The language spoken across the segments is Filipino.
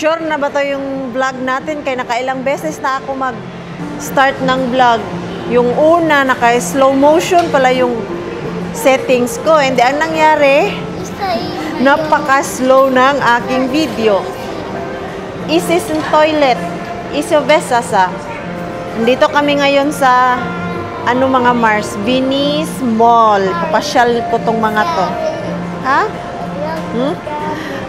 Sure na ba to yung vlog natin? Kaya nakailang beses na ako mag-start ng vlog. Yung una, naka-slow motion pala yung settings ko. And ang nangyari, napaka-slow ng aking video. Isis in toilet. Isobesasa. Nandito kami ngayon sa mga Mars? Venice Mall. Papasyal ko tong mga to. Ha?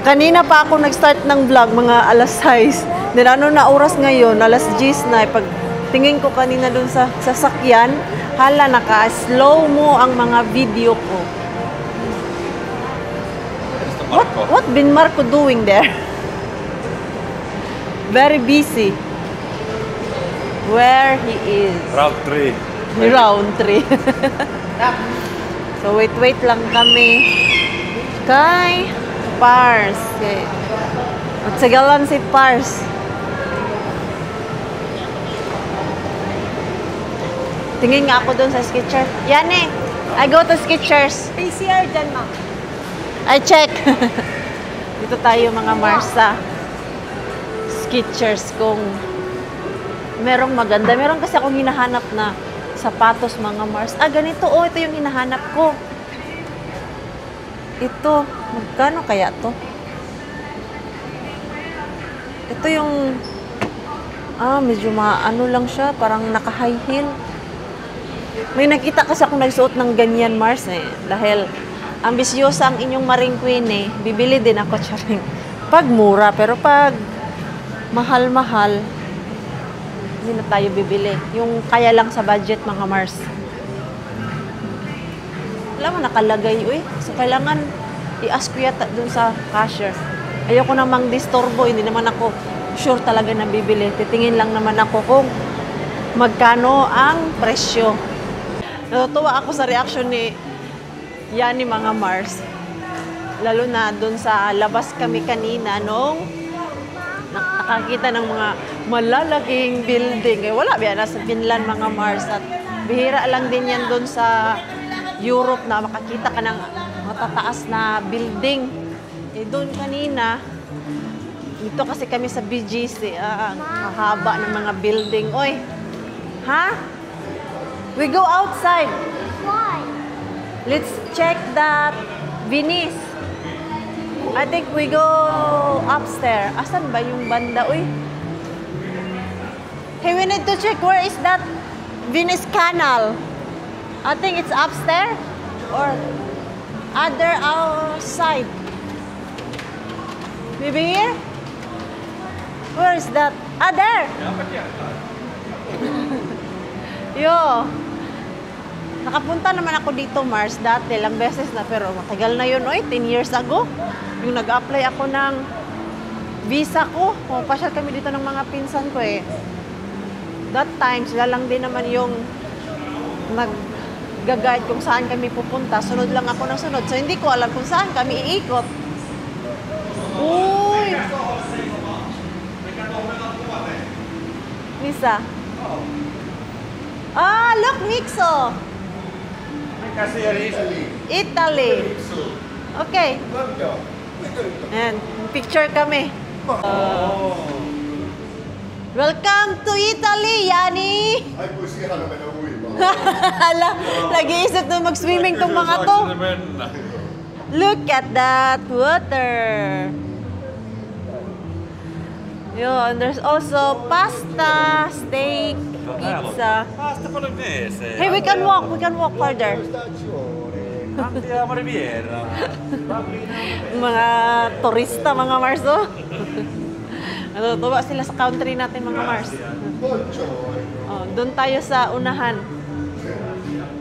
Kanina pa ako nag-start ng vlog, mga alas 6. Then na oras ngayon, alas 10 na. Pag tingin ko kanina dun sa sasakyan, hala, naka-slow mo ang mga video ko. What been Marco doing there? Very busy. Where he is? Round 3. Round 3. So wait lang kami kay Pars. At sagalan si Pars. Tingin nga ako doon sa Skechers. Yan eh. I go to Skechers. PCR dyan, ma'am. I check. Dito tayo mga Marsa. Skechers kung merong maganda. Meron kasi akong hinahanap na sapatos mga Mars. Ganito. Oh, ito yung hinahanap ko. Ito. Magkano kaya to? Ito yung medyo maano lang siya. Parang naka-high heel. May nakita kasi akong nagsuot ng ganyan, Mars eh. Dahil ambisyosa ang inyong Maring Queen eh. Bibili din ako charing. Pag mura, pero pag mahal-mahal, hindi na tayo bibili. Yung kaya lang sa budget, mga Mars. Alam mo, nakalagay, So, kailangan i-ask ko yata dun sa cashier. Ayoko namang disturbo. Hindi naman ako sure talaga na bibili. Titingin lang naman ako kung magkano ang presyo. Natutuwa ako sa reaction ni Yani, mga Mars. Lalo na dun sa labas kami kanina nung nakakita ng mga malalaking building. Wala ba nasa Finland, mga Mars. At bihira lang din yan dun sa Europe na makakita ka ng matataas na building. Doon kanina, dito kasi kami sa BGC, hahaba ng mga building. Oy, ha? We go outside. Why? Let's check that Venice. I think we go upstairs. Asan ba yung banda, uy? Hey, we need to check where is that Venice Canal. I think it's upstairs or other outside. Maybe here? Where is that? There! Yo! Nakapunta naman ako dito, Mars, dati, lang beses na, pero matagal na yun, 10 years ago. Yung nag-apply ako ng visa ko. Pasyal kami dito ng mga pinsan ko eh. That time, sila lang din naman yung nag-guide kung saan kami pupunta. Sunod lang ako ng sunod. So, hindi ko alam kung saan kami iikot. Uy! Misa. Look, Mixo! Italy. Okay. Ayan, picture kami. Welcome to Italy, Yani! Hala, nag-iisip na mag-swimming tong mga to. Look at that water. Yun, there's also pasta, steak, pizza. Pasta bolognese. Hey, we can walk further. Andiamo Riviera. Mga turista, mga Mars, oh. Natutuwa sila sa country natin, mga Mars. Oh, doon tayo sa unahan.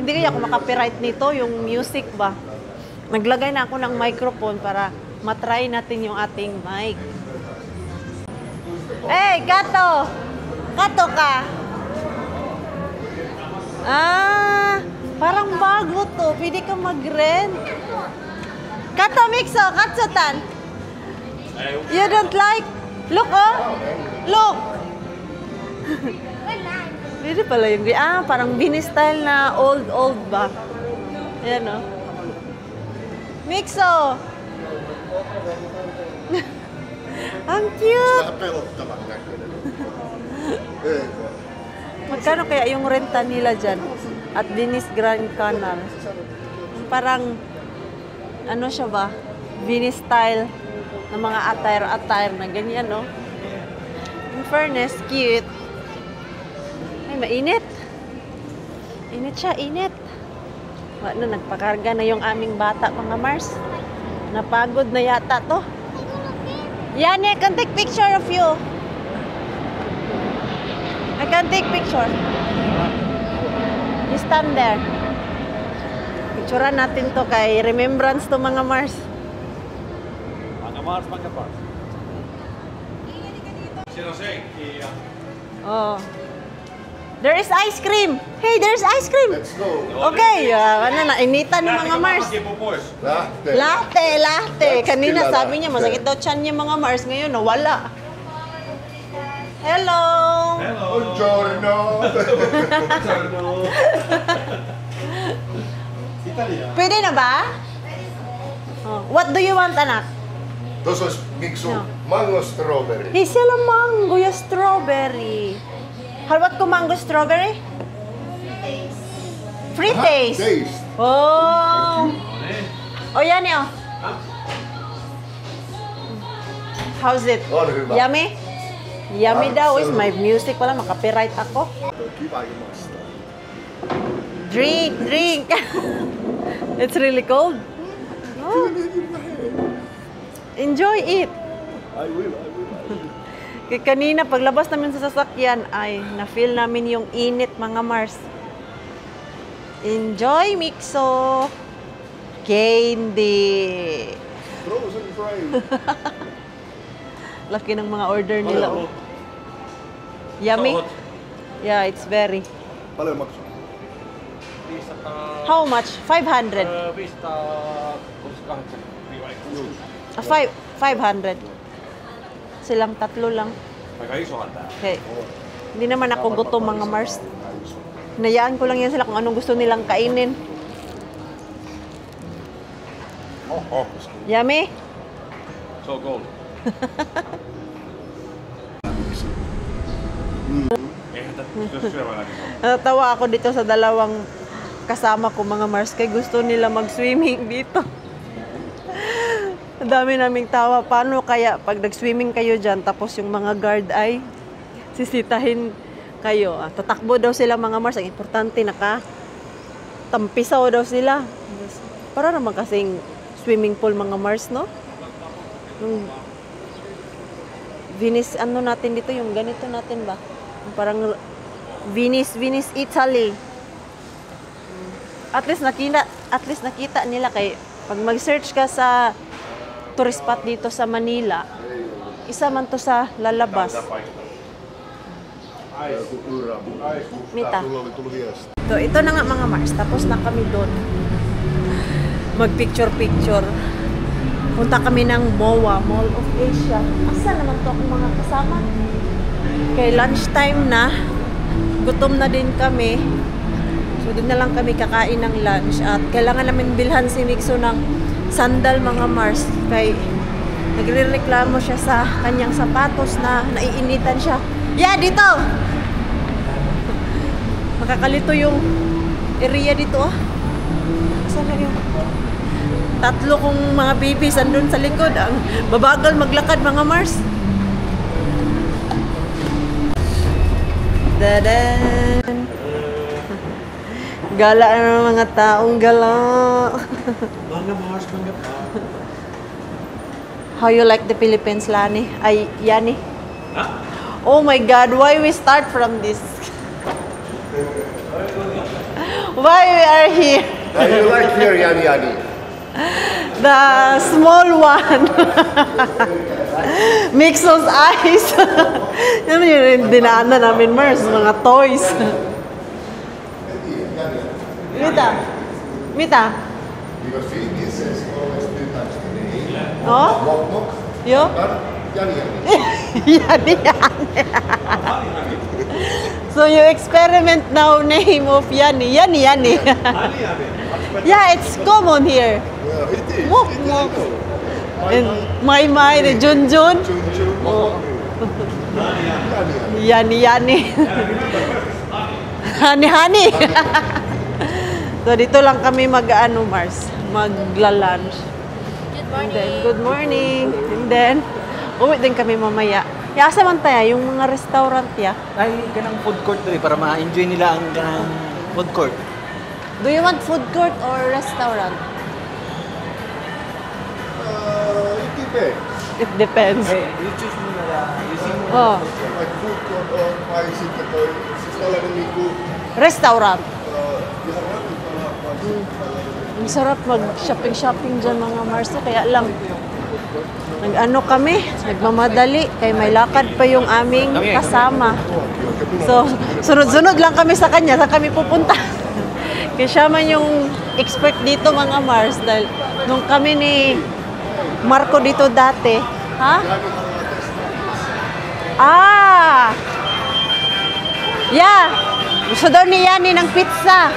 Hindi kaya ako makapiright nito, yung music ba? Naglagay na ako ng microphone para matry natin yung ating mic. Hey, Kato! Kato ka! Parang bago to. Pwede ka mag-rent. Kato, Mixo! Katsutan! You don't like? Look, oh! Look! Pwede pala yung... parang Venice style na old ba? Ayan, oh. Mixo! Ang cute! Vähän pelottavan näköinen. Ei vaan. Magkano kaya yung renta nila dyan? At Venice Grand Canal. Parang, ano siya ba? Venice style na mga attire na ganyan, no? In fairness, cute. Ay, mainit. Init siya, init. Ano, nagpakarga na yung aming bata, mga Mars. Napagod na yata to. Yan, I can take picture of you. I can take picture. You stand there. Picturean natin to kay remembrance to mga Mars. Mga Mars. Siellä on senkkiä ja... Oh. There is ice cream. Hey, there's ice cream. Let's go. Okay, ano na, initan ng mga Mars. pois. Lähtee. Latte. Kanina Kyllä sabi niya, latte. masakit daw tiyan niya mga Mars. Ngayon, nawala. Hello! Hello. Buongiorno. Italia. Pwede na ba? Oh. What do you want, anak? Tuossa olisi Miksu No. mango strawberry. Hey, sila mango, yung strawberry. Halwat ko mango strawberry? Free taste. Taste. Oh. No niin. Oh, yan eh, oh. How's it? On hyvä. Yummy? Yummy daw is my music. Wala, makapiright ako. Kiva ilmasta. Drink. It's really cold. Oh, enjoy it. I will. Kaya kanina, paglabas namin sa sasakyan, ay, na-feel namin yung init, mga Mars. Enjoy, Mixo. Candy. Frozen fries. Laki ng mga order nila. Paljon, Oh. Yummy? Sohot. Yeah, it's very. paljon maksaa? 500... How much? 500. 500. Silang tatlo lang. Aika isohan tää. Okay. Hindi naman ako gutom, mga Mars. Hinayaan ko lang yan sila kung anong gusto nilang kainin. Oho. Yummy? So cold. Eihän tätä pysty syömälläkin ole. Natawa ako dito sa dalawang kasama ko, mga Mars, kay gusto nila mag-swimming dito. Ang dami naming tawa. Paano kaya pag nag-swimming kayo dyan, tapos yung mga guard ay sisitahin kayo. Tatakbo daw sila, mga Mars. Ang importante, tampisaw daw sila. Para naman kasing swimming pool, mga Mars, no? Yung Venice, ano natin dito, yung ganito natin ba? Yung parang Venice, Italy. At least nakita nila kay pag mag-search ka sa tourist spot dito sa Manila, isa man to sa lalabas. Mita. Sulla oli tullut viesti. So, ito na nga, mga Mars. Tapos na kami doon. Mag-picture. Punta kami ng MOA, Mall of Asia. Asa naman to akong mga kasama? Kay lunchtime na. Gutom na din kami. So, doon na lang kami kakain ng lunch. At kailangan namin bilhan si Mixo ng sandal, mga Mars. Kay nagre-reklamo siya sa kanyang sapatos na naiinitan siya. Yeah, dito! Makakalito yung area dito, ah. Saan na yung... Tatlo kong mga babies andun sa likod. Ang babagal maglakad, mga Mars. Dadan! Gala na mga taong gala. Mga Mars, mga pa. How you like the Philippines, Lani? Ay, Yani? Ha? Oh my God, why we start from this? Why we are here? You like here, Yani? The small one. Mixos eyes. Yan yung dinaanan namin, Mars, mga toys. Mita? Because he says always 2 times a day. Oh? Mok. Yo? Yani. Yani. So you experiment now name of Yani. Yani. Yeah, it's common here. Yeah, it is. Mok. I know. And May, ni Junjun. Yani. Hani. So dito lang kami Mars, magla-lunch. Good morning. And then, uwi din kami mamaya. Asa man tayo, yung mga restaurant ya. Ay, ganang food court doon para ma-enjoy nila ang ganang food court. Do you want food court or restaurant? It depends. It depends. Hey, you choose muna na. Using muna. Oh, Like food court or bicycle or talagang ligo. restaurant. Di harapin para Ang sarap mag-shopping dyan mga Mars. Kaya lang, nag-ano kami, nagmamadali. Kaya may lakad pa yung aming kasama. So, sunod-sunod lang kami sa kanya. Saan kami pupunta? Kaya siya man yung expert dito mga Mars. Dahil nung kami ni Marco dito dati. Ha? Ah! Yeah! Gusto daw ni Yani ng pizza.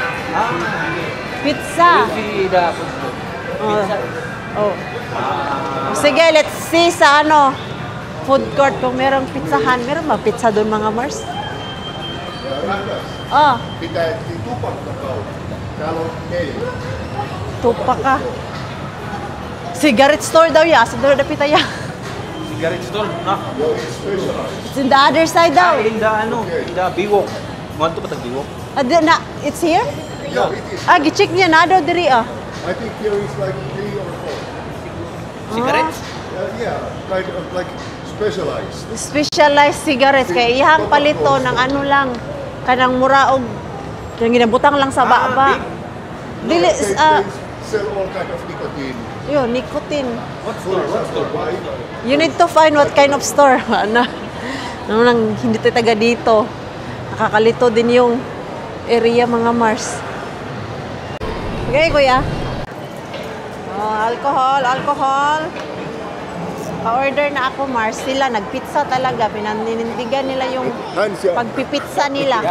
Pizza. See the food court. Pizza. Oh. Sige, let's see sa food court kung merong pizzahan. Meron ba pizza doon mga Mars? Oh, pitää tupakka kaupan. Täällä on 4. tupa ka. Cigarette store daw ya. Sa doon dapita ya. Cigarette store, na? It's in the other side daw. In the Biwok. Manto pa tag Biwok. It's here? Yeah, it is. Gicheck niya na daw diri ah. I think here is like 3 or 4. Cigarettes? Yeah, kind of like specialized. Specialized cigarettes. Kaya ihang palito ng lang. Kanang muraog. Yung ginabutang lang sa baba. Dili, They sell all kind of nicotine. yun, nicotine. What For store? What example, store? why? You need to find what kind of store. Ano lang, hindi tayo taga dito. Nakakalito din yung area mga Mars. Okay, kuya. Alcohol. Pa-order na ako, Mars. Sila, nagpizza talaga. Pinaninindigan nila yung Hansia. pagpipizza nila.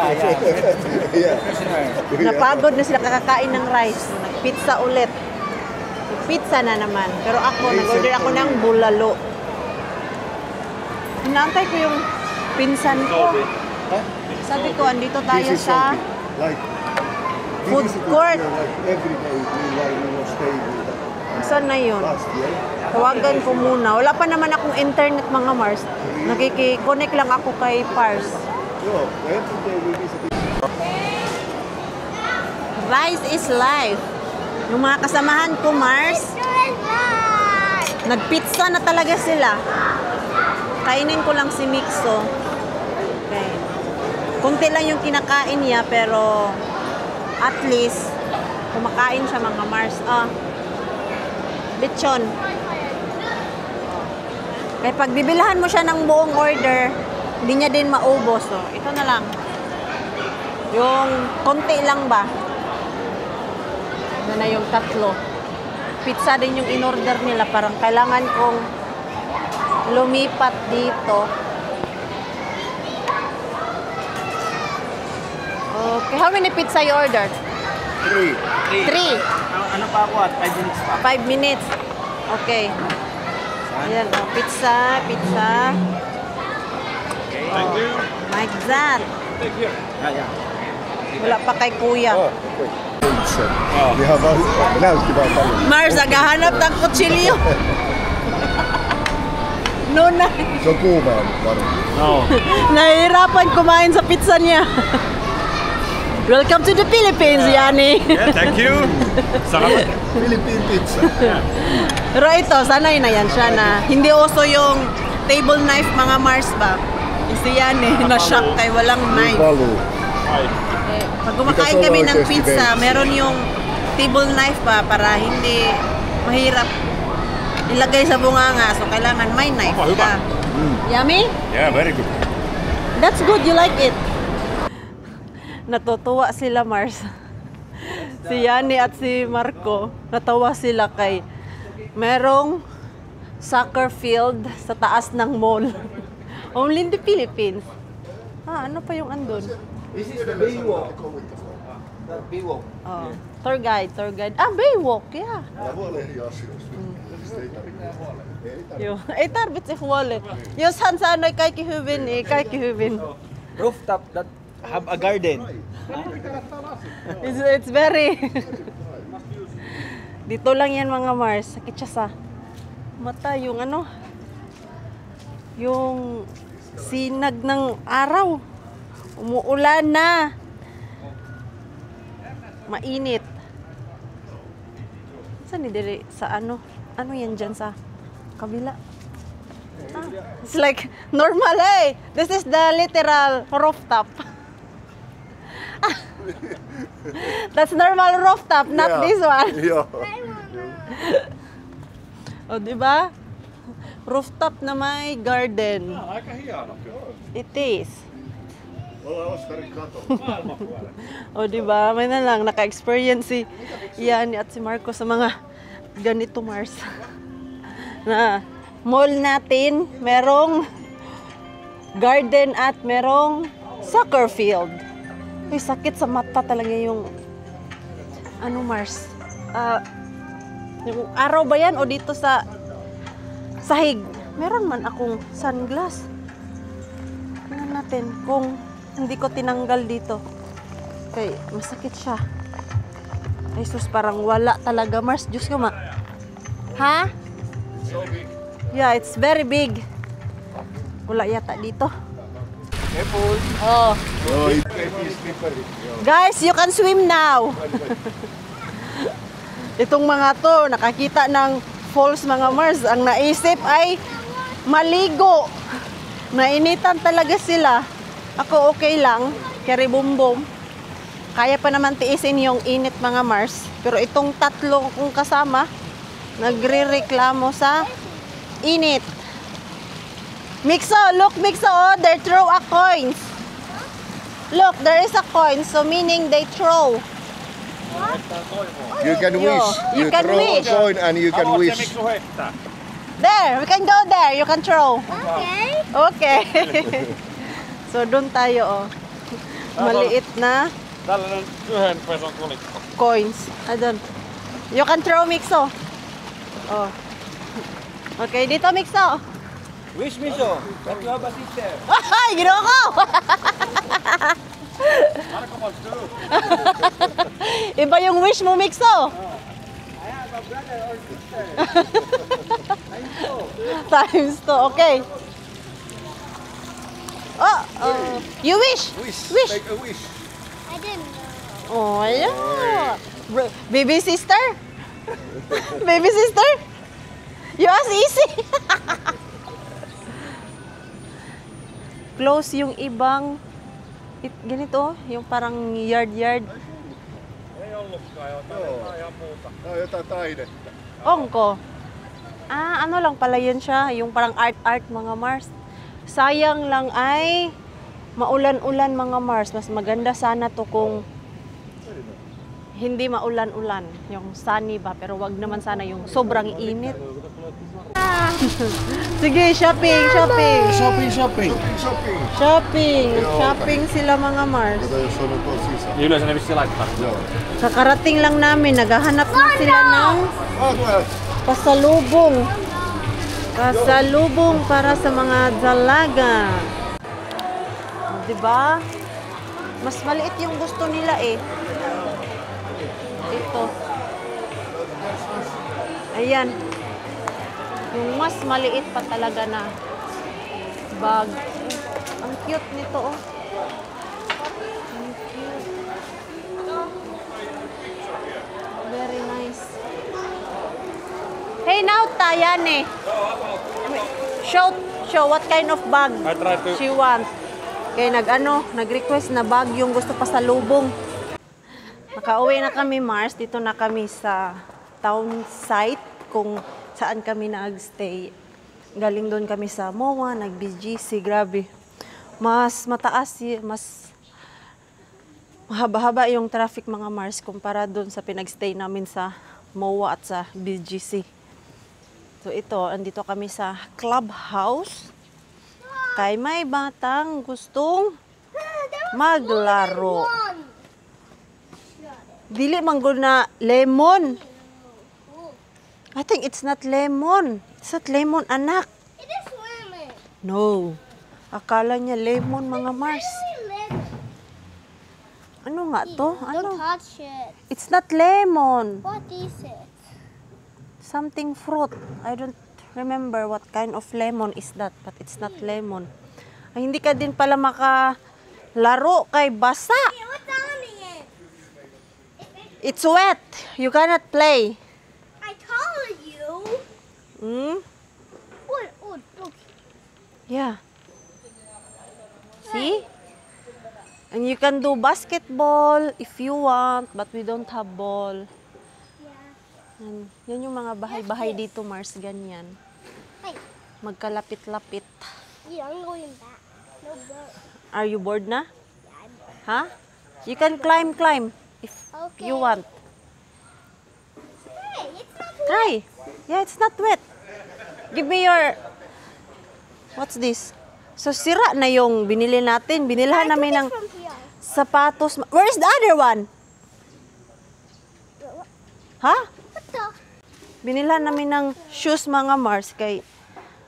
Yeah. Napagod na sila kakakain ng rice. Nagpizza ulit. Pizza na naman. Pero ako, nag-order ako ng bulalo. Inaantay ko yung pinsan ko. Sabi ko, andito tayo This is sa something like food this is court. Like every day we will stay with that. Saan na yun? Last year. Tawagan ko muna. Wala pa naman akong internet mga Mars. Nakiki-connect lang ako kay Pars. No, every day we visit. Rice is life. Yung mga kasamahan ko, Mars, nagpizza na talaga sila. Kainin ko lang si Mixo. Okay. Kunti lang yung kinakain niya, pero at least, kumakain siya mga Mars. Lechon. Kaya pag bibilhan mo siya ng buong order, hindi niya din maubos. So, ito na lang. Yung konti lang ba? Ito na yung tatlo. Pizza din yung in-order nila. Parang kailangan kong lumipat dito. Okay, how many pizza you ordered? 3. 3. Ano pa ako at 5 minutes pa? 5 minutes. Okay. Ayan, pizza. Okay. Thank you. Like that. Thank you. Yeah. Wala pa kay kuya. Oh, okay. We have announced about that. Mars, naghahanap ng kutsilyo. No na. Se on kuumaa varmaan. No. Nahihirapan kumain sa pizza niya. Welcome to the Philippines, Yani. Yeah, thank you. Salamat. Philippine pizza. Pero ito, sanay na yan siya na hindi uso yung table knife mga Mars ba? Si Yani, na-shock kay walang knife. Valuu. Pag kumakain kami ng pizza, meron yung table knife pa para hindi mahirap ilagay sa bunganga. So, kailangan may knife Opa, ka. Yummy? Yeah, very good. That's good. You like it? Natutuwa sila, Mars. Si Yani at si Marco, natawa sila kay merong soccer field sa taas ng mall. Only in the Philippines. Ano pa yung andun? This is the Biwok. The Biwok. Oh. Tour guide. Ah, Baywalk, yeah. Älä huolehdi asioista. Sitä ei tarvitse. Ei tarvitse. Joo, ei tarvitse huoli. Jos hän sanoi kaikki hyvin, niin kaikki hyvin. Rooftop that have a garden. It's very... Dito lang yan mga Mars. Sakit siya sa mata. Yung ano, yung sinag ng araw. Umuulan na. Mainit. Saan ni diri sa ano? Ano yan dyan sa kabila? Ah, it's like normal eh. This is the literal rooftop. That's normal rooftop, not this one. Joo. O, di ba? Rooftop na may garden. Aika hieno kyllä. It is. Ollaan Oskarin kato. O, di ba? May na lang naka-experience si Yani at si Marco sa mga ganito, Mars. Na mall natin, merong garden at merong soccer field. Uy, sakit sa mata talaga yung ano, Mars. Yung araw ba yan o dito sa sahig? Meron man akong sunglass. Tingnan natin kung hindi ko tinanggal dito. Okay, masakit siya. Ay sus, parang wala talaga, Mars. Diyos ko, ha? So big. Yeah, it's very big. Wala yata dito. Careful. Oh. Joo, ei slippery. Joo. Guys, you can swim now. Itong mga to, nakakita ng falls mga Mars. Ang naisip ay maligo. Nainitan talaga sila. Ako okay lang. Keri bumbum. Kaya pa naman tiisin yung init mga Mars. Pero itong tatlo kong kasama, nagre-reklamo sa init. Mixo, look Mixo, oh, they throw a coins. Look, there is a coin, so meaning they throw. You can Joo, wish. you can throw wish. a coin and you can Haluatko wish. Miksu heittää? There, we can go there. You can throw. Okay. Okay. So, doon tayo, oh. Maliit na Tällainen yhden peson kolikko. coins. Adon. You can throw, Mixo. Oh. Okay, dito, Mixo. Wish me so. That you have a sister. Ay, ginawa ko! Marko wants to. Iba yung wish mo, Mixo. I have a brother or sister. Times 2, okay. Oh, you wish. Wish. Wish. Make a wish. I didn't know. Oh, yeah. Baby sister? Baby sister? You ask easy. Close yung ibang ganito, yung parang yard. Ei ollutkaan jo. Tää on ihan muuta. Tää on jotain taidetta. Onko? Ah, ano lang pala yun siya, yung parang art mga Mars. Sayang lang ay maulan-ulan mga Mars. Mas maganda sana to kung hindi maulan-ulan. Yung sunny ba, pero wag naman sana yung sobrang init. Sige, shopping. Shopping. Shopping sila mga Mars. Kato jos on tuolla sisällä. Yleensä ne vissiin laittaa. Joo. Kakarating lang namin, naghahanap na sila ng Tulee. pasalubong. Pasalubong para sa mga dalaga. Diba? Mas maliit yung gusto nila eh. Ito. Ayan. Yung mas maliit pa talaga na bag. Ang cute nito oh. Ang cute. Very nice. Hey, now Tayane. Show what kind of bag I try to. she wants. Kaya nag-request na bag yung gusto pa sa lubong. Nakauwi na kami, Mars. Dito na kami sa town site kung saan kami nag-stay. Galing doon kami sa MOA, nag-BGC, grabe. Mas mataas, mas mahaba-haba yung traffic mga Mars kumpara doon sa pinag-stay namin sa MOA at sa BGC. So ito, andito kami sa clubhouse. Kay may batang gustong maglaro. Dili mango na lemon. I think it's not lemon. It's not lemon, anak. It is lemon. No. Akala niya lemon, mga Mars. Really lemon. Ano nga to? Ano? Don't touch it. It's not lemon. What is it? Something fruit. I don't remember what kind of lemon is that, but it's not lemon. Ay, hindi ka din pala makalaro kay basa. What's on it? It's wet. You cannot play. I told you. Hmm? Oh, look. Yeah. See? And you can do basketball if you want, but we don't have ball. Yeah. And yan yung mga bahay-bahay dito, Mars, ganyan. Hey, Magkalapit-lapit. I'm going back. No boat. Are you bored na? Yeah, I'm bored. Huh? You can climb if Okay. you want. Hey, it's not Try. Yeah, it's not wet. Give me your... What's this? So, sira na yung binili natin. Binilhan namin ng from here. sapatos. Where's the other one? Ha? What the? Binilhan namin ng shoes, mga Mars. Kay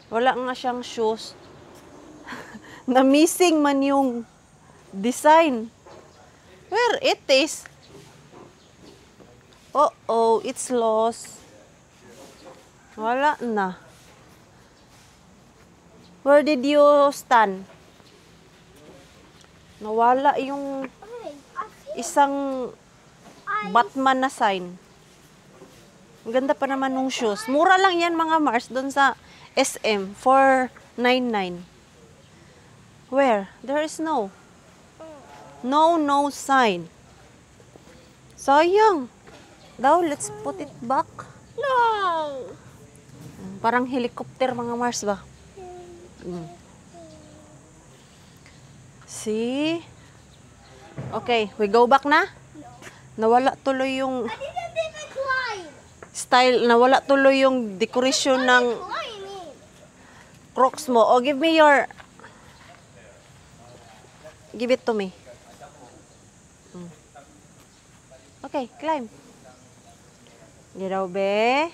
wala nga siyang shoes. Na missing man yung design. Where it is? Oh, it's lost. Wala na. Where did you stand? Nawala yung Okay, I see. isang Batman na sign. Ang ganda pa naman nung shoes. Mura lang yan, mga Mars, doon sa SM, 499. Where? There is no sign. Sayang. Daw, let's put it back. No. Parang helicopter, mga Mars ba? See? Okay, we go back na? Nawala tuloy yung I didn't even climb. style, nawala tuloy yung decoration ng Climbing. Crocs mo. Oh, give me your... Give it to me. Okay, climb. Sige daw, be.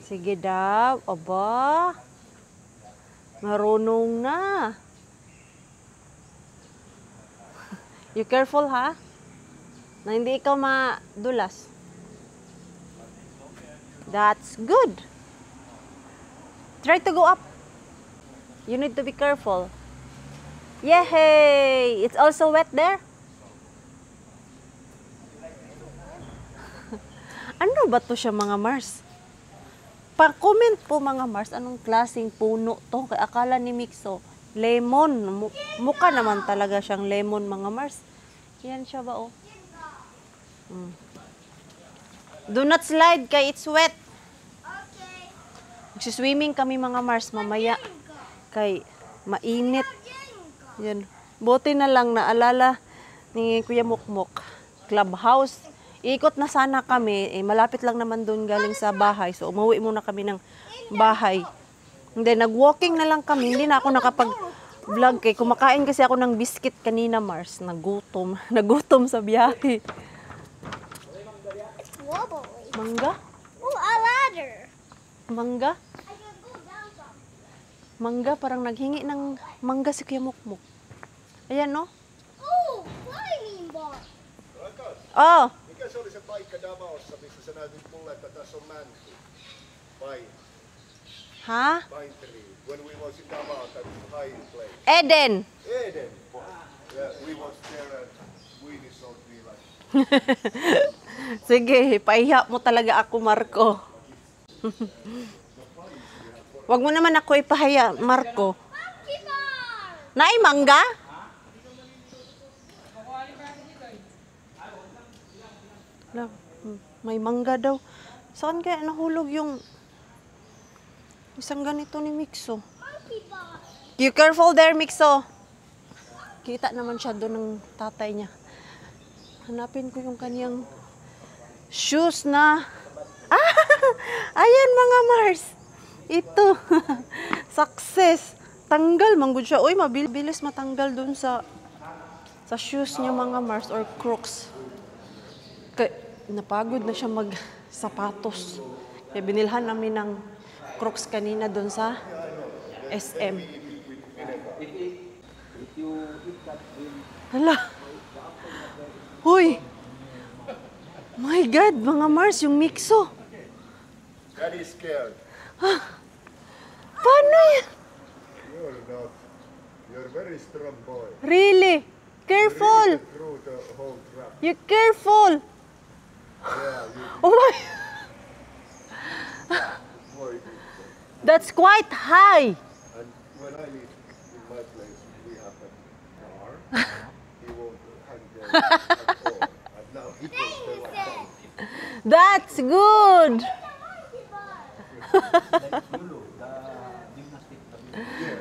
Sige daw. Aba. Marunong na. You careful, ha? Na hindi ikaw madulas. That's good. Try to go up. You need to be careful. Yay! It's also wet there. Ano ba to siya, mga Mars? Pa-comment po, mga Mars, anong klaseng puno to? Kaya akala ni Mixo, lemon. Mukha naman talaga siyang lemon, mga Mars. Yan siya ba, oh? Do not slide kay it's wet. Okay. Magsiswimming kami, mga Mars, mamaya. Kay mainit. Yan. Buti na lang naalala ni Kuya Mukmuk. Clubhouse. Ikot na sana kami. Malapit lang naman doon galing sa bahay. So, umuwi muna kami ng bahay. And then, nag-walking na lang kami. Hindi na ako nakapag-vlog kay. Kumakain kasi ako ng biscuit kanina, Mars. Nagutom. Nagutom sa biyahe. It's wobbly. Mangga? Oh, a ladder. Mangga? I can go down some. Mangga. Parang naghingi ng mangga si Kuya Mukmuk. Ayan, no? Oh, climbing bar. Oh! Mikä se oli se paikka Davaossa, missä sä näytit mulle, että tässä on mänty? Vai Ha? pine tree? When we was in Davao, that high place. Eden! Eden. Yeah, we was there at Swedish Old Village. Sige, paiha mo talaga ako, Marco. Wag mo naman ako ipahaya, Marco. Monkey bar. Naay mangga? Lang, may mangga daw. Saan kaya nahulog yung isang ganito ni Mixo? Monkey bar. You careful there, Mixo. Kita naman siya doon ng tatay niya. Hanapin ko yung kanyang shoes na... Ah! Ayan, mga Mars. Ito. Success. Tanggal, manggod siya. Uy, mabilis matanggal doon sa shoes niya, mga Mars or Crocs. Napagod na siya mag-sapatos. Kaya binilhan namin ng Crocs kanina doon sa SM. Hala. Hoy! My God, mga Mars, yung Mixo. Daddy is scared. Paano yan? You're not. You're very strong boy. Really? Careful! Through the whole trap. You careful! Yeah, you Oh my! boy. That's quite high! And when I live in my place, we have a car. He won't hang there at all. And now he can stay like that. That's good!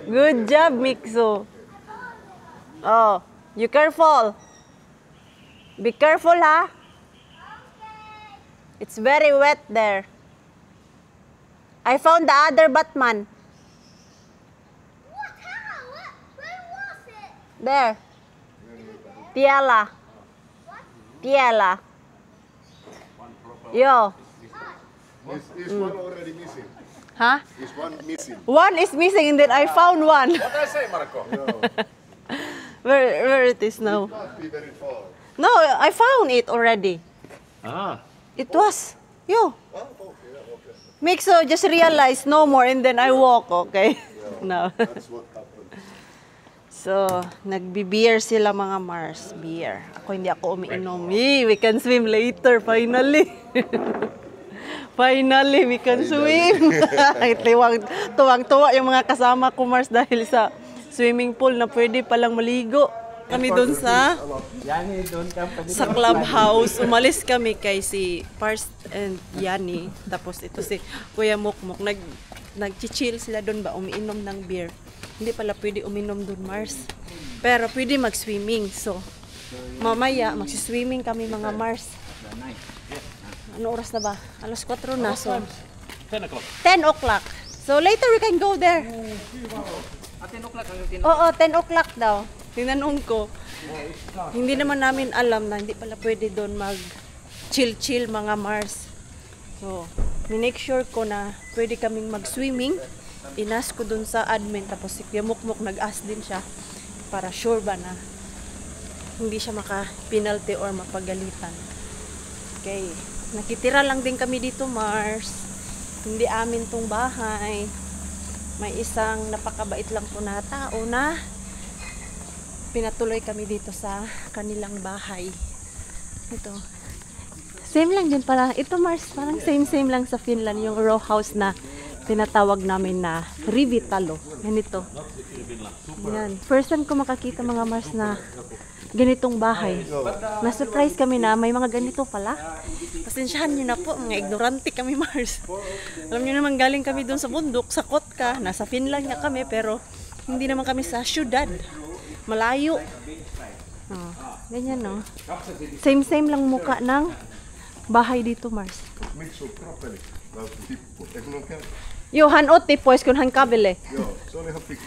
Good job, Mixo. Oh, you careful. Be careful, ha? It's very wet there. I found the other Batman. What? How? What? Where was it? There. Tiala. Tiala. Yo. Is one already missing? Huh? Is one missing? One is missing and then I found one. What I say, Marco? No, Where it is now? not be very far. No, I found it already. Ah. It was. Yo. Oh, okay, yeah, okay. Mixo just realized no more and then I walk, okay? No. That's what happened. So, nagbi-beer sila mga Mars. Beer. Ako hindi ako umiinom. Yee, we can swim later, finally. Finally, we can swim. Tuwang-tuwa yung mga kasama ko, Mars, dahil sa swimming pool na pwede palang maligo. Kami doon sa Yani, doon ka pa sa clubhouse. Umalis kami kay si Pars and Yani. Tapos ito si Kuya Mukmuk. Nag-chill sila doon ba? Umiinom ng beer. Hindi pala pwede uminom doon, Mars. Pero pwede mag-swimming. So, mamaya, magsiswimming kami mga Mars. Ano oras na ba? Alas 4 na. So, 10 o'clock. 10 o'clock. So, later we can go there. At 10 o'clock ang Oo, 10 o'clock daw. Tinanong ko. Hindi naman namin alam na hindi pala pwede doon mag-chill-chill mga Mars. So, minake sure ko na pwede kaming mag-swimming. Inas ko doon sa admin. Tapos si Kuya Mukmuk nag-ask din siya para sure ba na hindi siya maka-penalty or mapagalitan. Okay. Nakitira lang din kami dito, Mars. Hindi amin tong bahay. May isang napakabait lang po na tao na pinatuloy kami dito sa kanilang bahay. Ito. Same lang din pala. Ito, Mars, parang same lang sa Finland. Yung row house na tinatawag namin na Rivitalo. Ganito. Yan. First time ko makakita mga Mars na ganitong bahay. Na-surprise kami na may mga ganito pala. Pasensyahan nyo na po, mga ignorante kami, Mars. Alam nyo naman, galing kami doon sa bundok, sa Kotka. Nasa Finland nga kami, pero hindi naman kami sa syudad. Malayo. Oh, ganyan, no? Same lang muka ng bahay dito, Mars. Miksi on proppeli? Tippu. Eikö ne ole käynyt? Yo, hän otti pois, kun hän kavele. Joo, se oli ihan pikku.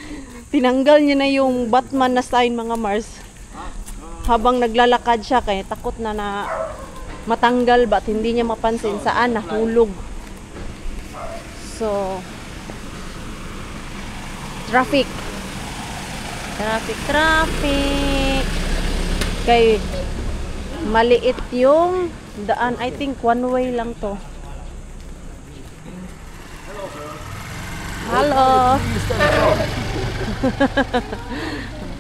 Tinanggal niya na yung Batman na sign, mga Mars. Habang naglalakad siya, kaya takot na matanggal ba't hindi niya mapansin saan nahulog. So, traffic. Kay maliit yung daan. I think one way lang to. Hello.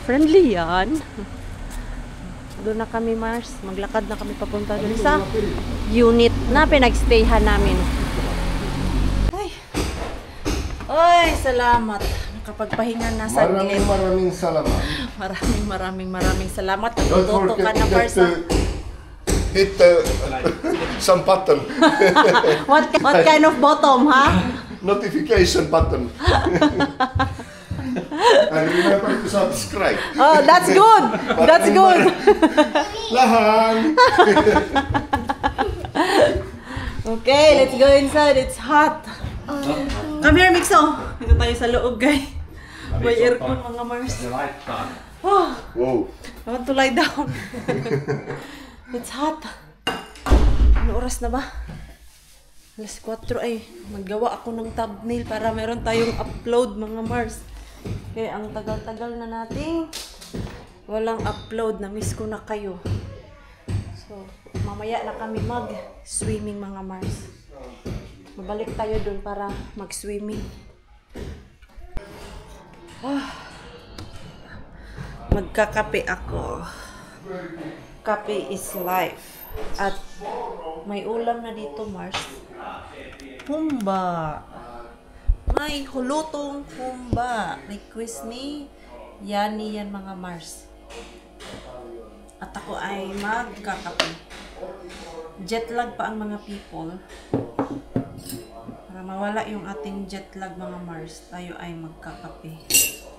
Friendly yan. Doon na kami, Mars. Maglakad na kami papunta doon sa unit na pinagstayhan namin. Ay, salamat. Nakapagpahinga na sa Maraming salamat. Maraming salamat. Don't Natututo ka na, forget Mars. to hit some button. What kind of bottom, ha? Notification button. And remember to subscribe. Oh, that's good. That's good. Lahang! Okay, let's go inside. It's hot. Come here, Mixo. Ito tayo sa loob, guys. May aircon, mga Mars. Oh, Wow. I want to lie down. It's hot. Anong oras na ba? Alas 4 ay maggawa ako ng thumbnail para meron tayong upload mga Mars. Kaya ang tagal-tagal na nating walang upload. Na-miss ko na kayo. So, mamaya na kami mag-swimming mga Mars. Babalik tayo dun para mag-swimming. Magkakape ako. Kape is life. At may ulam na dito, Mars. Humba. May hulutong humba. Request ni Yani yan mga Mars. At ako ay magkakape. Jet lag pa ang mga people. Para mawala yung ating jet lag mga Mars, tayo ay magkakape.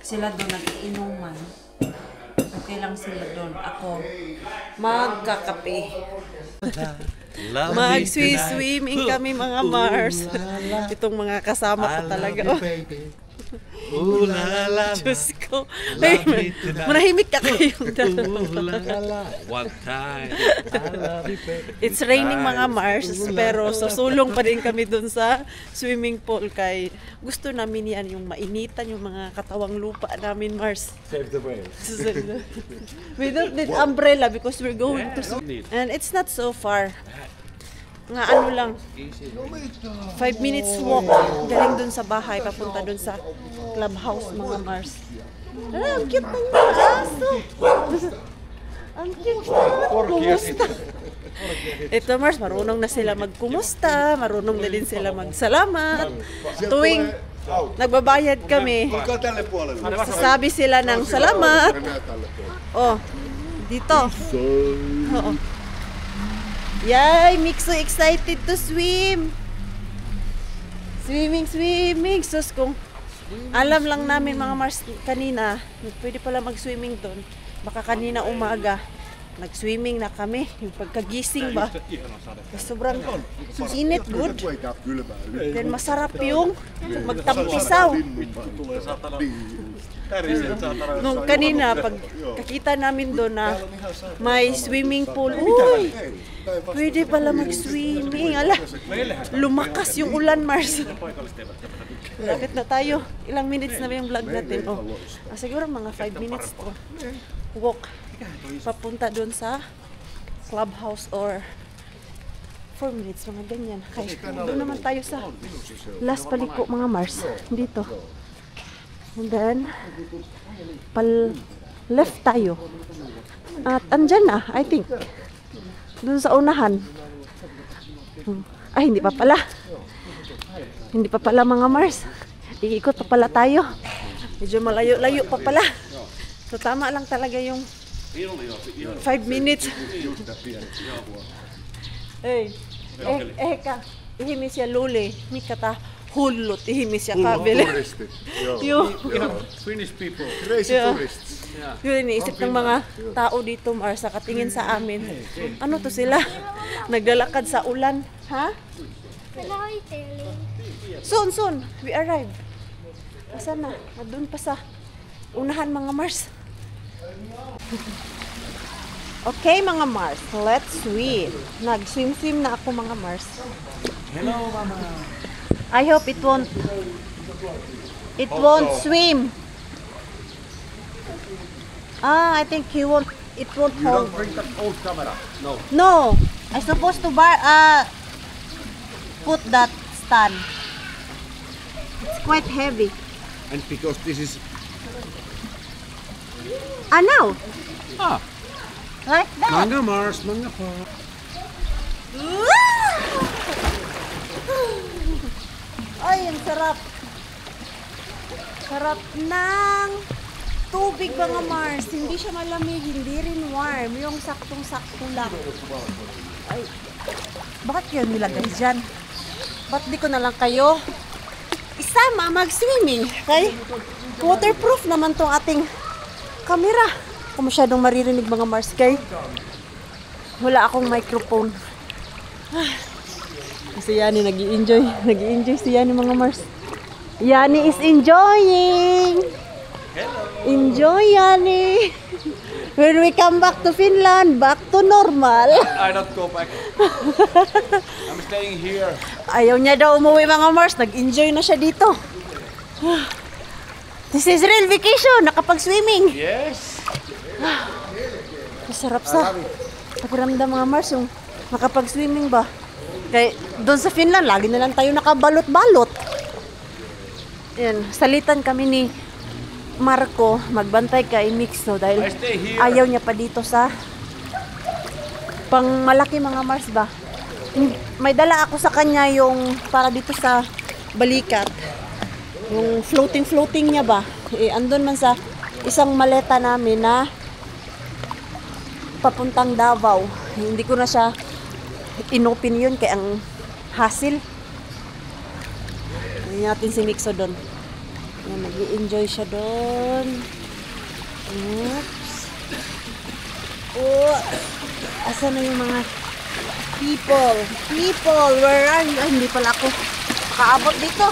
Sila doon nag-iinuman. Okay lang sila doon. Ako magkakape. Mag-swimming kami mga Mars. Itong mga kasama ko talaga. Ooh la la. Diyos ko. Ay, manahimik ka kayong One time. It's raining mga Mars, pero susulong pa din kami dun sa swimming pool kay gusto namin yan, yung mainitan yung mga katawang lupa namin, Mars. Save the whale. We don't need umbrella because we're going to swim. And it's not so far. Nga ano lang, 5 minutes walk galing dun sa bahay, papunta dun sa clubhouse mga Mars. Ah, ang cute ng mga aso. Ang cute. Kumusta? Ito Mars, marunong na sila magkumusta, marunong na din sila magsalamat. Tuwing nagbabayad kami, Tulkaa tälle puolelle. sasabi sila ng salamat. Mennään tälle puolelle. Oh, dito. Oo. Yay, Mick so excited to swim. Swimming. Sus, kung alam lang namin mga Mars kanina, pwede pala mag-swimming doon. Baka kanina umaga, nag-swimming na kami. Yung pagkagising ba? Sobrang init, good. Voi tää kylmää nyt. Then masarap yung magtampisaw. Nung kanina, pag kakita namin doon na may swimming pool, uy, pwede pala mag-swimming. Ala, lumakas yung ulan, Mars. Lapit na tayo. Ilang minutes na ba yung vlog natin? Oh, siguro mga 5 minutes to. Walk. Papunta doon sa clubhouse or 4 minutes, mga ganyan. Kaya doon naman tayo sa last paliko, mga Mars. Dito. And then, left tayo. At andyan na, I think. Doon sa unahan. Ay, hindi pa pala. Hindi pa pala mga Mars. Iikot pa pala tayo. Medyo malayo-layo pa pala. So, tama lang talaga yung 5 minutes. Hey, ka. Ihimis siya luli. Mikata. Hulot, ihimis siya kabel. Turistit. Yung Finnish people. Crazy Yeah. tourists. yun, iniisip ng mga tao dito, Mars, sa katingin sa amin. Ano to sila? Naglalakad sa ulan. Ha? Can I tell you? Soon. We arrive. Asan na? Doon pa sa unahan mga Mars. Okay mga Mars, let's swim. Nag-swim na ako mga Mars. Hello, mama. I hope it won't swim. I think it won't hold. Bring that old camera. No. No, I supposed to put that stand. It's quite heavy. And because this is Now. Ah. Like that. Mga Mars, mga pa. Ay, ang sarap. Sarap ng tubig mga Mars. Hindi siya malamig, hindi rin warm. Yung saktong-sakto lang. Ay, bakit yun nilagay dyan? Ba't di ko na lang kayo isama mag-swimming? Okay? Waterproof naman tong ating camera. Kung masyadong maririnig mga Mars, kay wala akong microphone. Si Yani nag-i-enjoy si Yani mga Mars. Yani is enjoying. Enjoy Yani. When we come back to Finland, back to normal. I not go back. I'm staying here. Ayaw niya daw umuwi mga Mars. Nag-enjoy na siya dito. This is real vacation. Nakapag-swimming. Yes. Masarap sa pakiramdam mga Mars yung nakapag-swimming ba. Kaya doon sa Finland, lagi na lang tayo nakabalot-balot. Yan, salitan kami ni Marco, magbantay kay Mixo dahil I stay here. ayaw niya pa dito sa pang malaki mga Mars ba. May dala ako sa kanya yung para dito sa balikat. Yung floating niya ba. Andun man sa isang maleta namin na papuntang Davao. Hindi ko na siya inopen yun kaya ang hassle. Hindi natin si Mixo doon. Nag-i-enjoy siya doon. Oops. Oh, asa na yung mga people? People, where are you? Ay, hindi pala ako kaabot dito.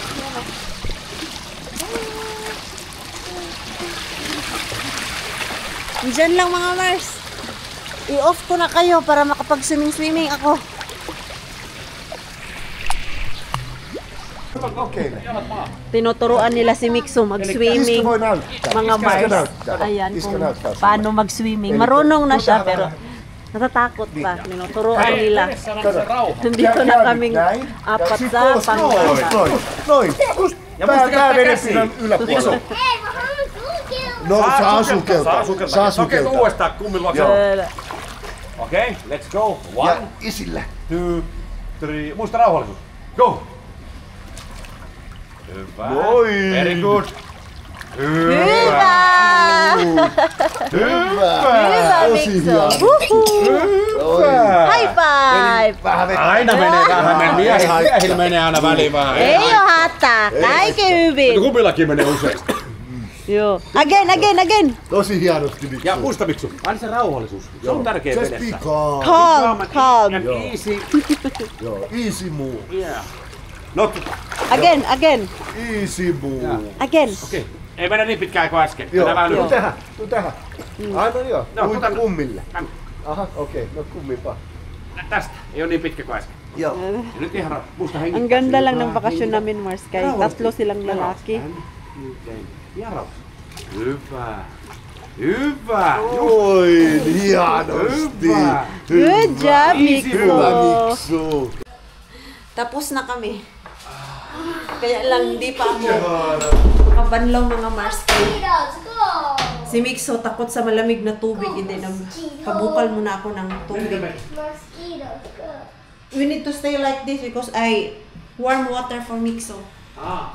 Diyan lang mga Mars. I-off ko na kayo para makapag-swimming ako. Okay. Tinuturuan nila si Mixo mag-swimming. Mga Mars. Ayan kung paano mag-swimming. Marunong na siya pero natatakot pa. Tinuturuan nila. Nandito na kaming apat sa pangkasa. Noin. Ja muistakaa Tää veden käsiin. pinnan yläpuolella. Hei, mä haluan sulkeutua. No, saa sukeltaa. Saa Okei, sukeltaa. uudestaan kummiluokse. Okei, let's go. Ja 1, isillä. 2, 3. Muista rauhallisuus. Go. Hyvä. Moi. Very good. Hyvä! Hyvä. Hyvä, Tosi Mixo. hieno. Hyvä. High five! Vähän vettä. Aina menee vähän. Miehillä menee aina väliin vähän. Ei oo hätää. Kaikki hyvin. Kummillakin menee useasti. Joo. Again. Tosi hienosti, Miksu. Ja muista Miksu, aina se rauhallisuus. Se on tärkeä Just be vedessä. calm. Calm. And easy. Joo, easy move. Yeah. Not. Again. Easy move. Again. Okei. Ei mennä niin pitkään kuin äsken. Joo, Mennään vähän tuu lyhyesti. tähän. Tuu tähän. Aivan joo. No, Tuu tänne. kummille. Tänne. Aha, okei. No kummipa. Tästä. Ei oo niin pitkä kuin äsken. Joo. Ja nyt ihan muista hengittää. Ang ganda lang syvää ng bakasyon hengittää. namin, Mars. Kay Rauhallisesti. tatlo silang Ja lalaki. raus. Yhteen. Ja raus. Hyvä. Hyvä. Oi, hienosti. Hyvä. Good job, Easy Hyvä, Mixo. Miksu. Tapos na kami. Kaya lang hindi pa ako makabanlaw mga Mars. Let's go. Si Mixo takot sa malamig na tubig. Hindi na pabukal muna ako ng tubig. Mosquitoes, go. We need to stay like this because I warm water for Mixo. Ah.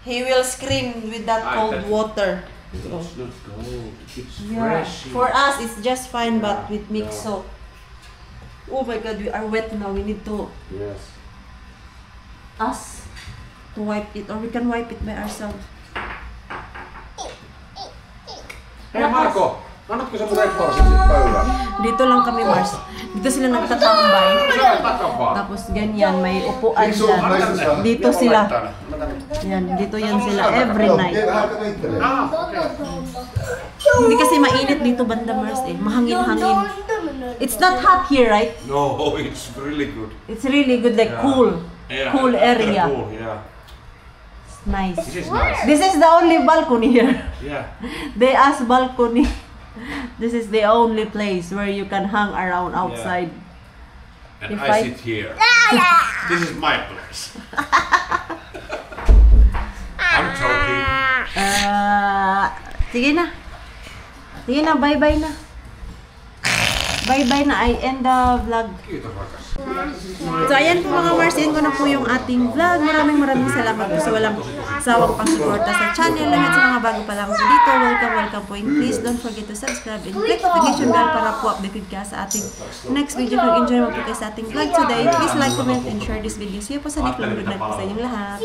He will scream with that cold water. Let's not go. It's Yeah. fresh. For us, it's just fine, but with Mixo. Oh my God, we are wet now. We need to Yes. us to wipe it, or we can wipe it by ourselves. Hei Marko, annatko sä mun rektorsin sit pöydään? Dito lang kami, Mars. Dito sila nagtatambay. Sä takapaa. Tapos ganyan, may upuan dyan. Dito sila. Yan, dito yan sila every night. Vähän kato itselleen. Hindi kasi mainit dito banda, Mars eh. Mahangin-hangin. It's not hot here, right? No, it's really good. It's really good, like cool. Yeah, Cool area. Cool, yeah. Nice. This is nice. This is the only balcony here. Yeah. They ask balcony. This is the only place where you can hang around outside. And If I I- sit here. This is my place. I'm joking. Sige na. Sige na, bye-bye na. Bye-bye na. I end the vlog. Kiitos rakas. So, ayan po mga Mars. Yan ko na po yung ating vlog. Maraming salamat po sa walang sawang pang-suporta sa channel. Lahat sa mga bago pa lang po dito. Welcome po. And please don't forget to subscribe and click notification bell para po updated ka sa ating next video. Kung enjoy mo po kayo sa ating vlog today, please like, comment, and share this video. See you po sa next vlog. Good night po sa inyong lahat.